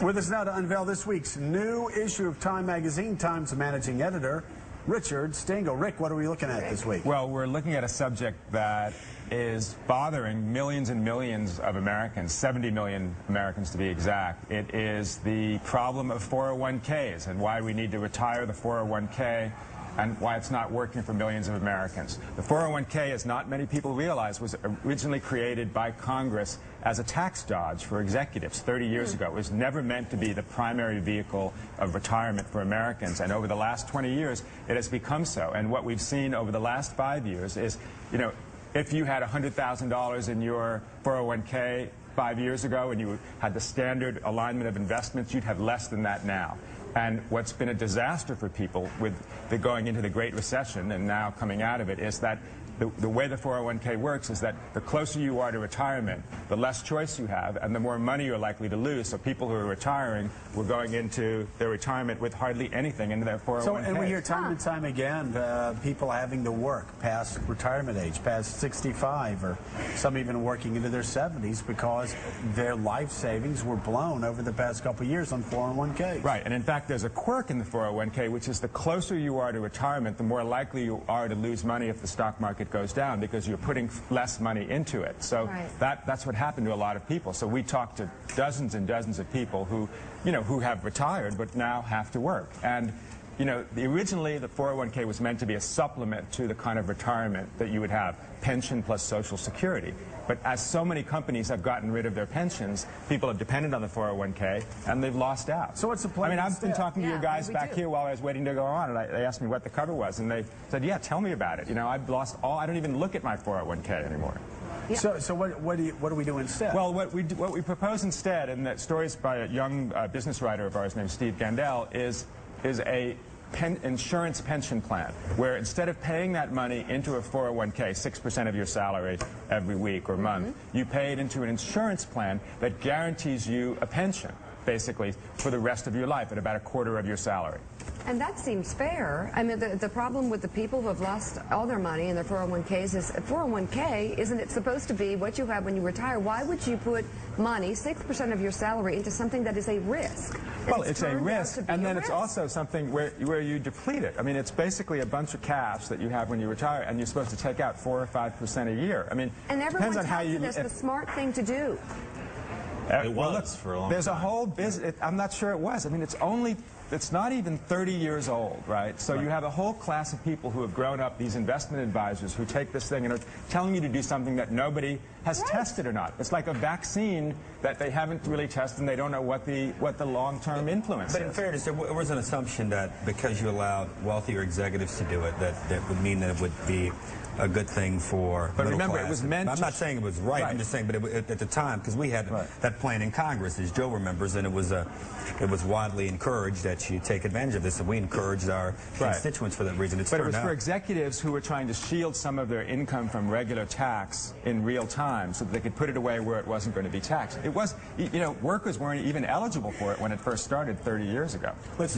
With us now to unveil this week's new issue of Time magazine, Time's managing editor, Richard Stengel. Rick, what are we looking at this week? Well, we're looking at a subject that is bothering millions and millions of Americans, 70 million Americans to be exact. It is the problem of 401ks and why we need to retire the 401k and why it's not working for millions of Americans. The 401k, as not many people realize, was originally created by Congress as a tax dodge for executives 30 years ago. It was never meant to be the primary vehicle of retirement for Americans, and over the last 20 years, it has become so. And what we've seen over the last 5 years is, if you had $100,000 in your 401k 5 years ago and you had the standard alignment of investments, you'd have less than that now. And what's been a disaster for people with the going into the Great Recession and now coming out of it is that the way the 401k works is that the closer you are to retirement, the less choice you have and the more money you're likely to lose. So people who are retiring were going into their retirement with hardly anything in their 401k. So, and we hear time and time again, people having to work past retirement age, past 65, or some even working into their 70s because their life savings were blown over the past couple of years on 401ks. Right, and in fact there's a quirk in the 401k, which is the closer you are to retirement, the more likely you are to lose money if the stock market goes down because you're putting less money into it. So that's what happened to a lot of people. So we talked to dozens and dozens of people who, who have retired but now have to work. And originally the 401k was meant to be a supplement to the kind of retirement that you would have, pension plus Social Security. But as so many companies have gotten rid of their pensions, people have depended on the 401k and they've lost out. So what's the plan? I mean, I've been talking to you guys back here while I was waiting to go on, and they asked me what the cover was, and they said, yeah, tell me about it. I've lost all, I don't even look at my 401k anymore. Yeah. So what do we do instead? Well, what we propose instead, and that story is by a young business writer of ours named Steve Gandel, is a insurance pension plan, where instead of paying that money into a 401k, 6% of your salary every week or month, you pay it into an insurance plan that guarantees you a pension, basically, for the rest of your life at about a quarter of your salary. And that seems fair. I mean, the problem with the people who have lost all their money in their 401ks is 401k, isn't it supposed to be what you have when you retire? Why would you put money, 6% of your salary, into something that is a risk? Well, it's a risk, and then it's also something where you deplete it. I mean, it's basically a bunch of cash that you have when you retire, and you're supposed to take out 4 or 5% a year. I mean, and everyone depends on how you. It's the smart thing to do. It was for a long time. There's a whole business. I'm not sure it was. I mean, it's not even 30 years old, right? So you have a whole class of people who have grown up, these investment advisors, who take this thing and are telling you to do something that nobody has tested or not. It's like a vaccine that they haven't really tested, and they don't know what the long-term influence is. But in fairness, there was an assumption that because you allowed wealthier executives to do it, that would mean that it would be a good thing for but middle remember, class. It was meant I'm not saying it was right. I'm just saying, but at the time, because we had that plan in Congress, as Joe remembers, and it was widely encouraged that you take advantage of this, and we encouraged our constituents for that reason. But it was for executives who were trying to shield some of their income from regular tax in real time so that they could put it away where it wasn't going to be taxed. It was, workers weren't even eligible for it when it first started 30 years ago. Let's talk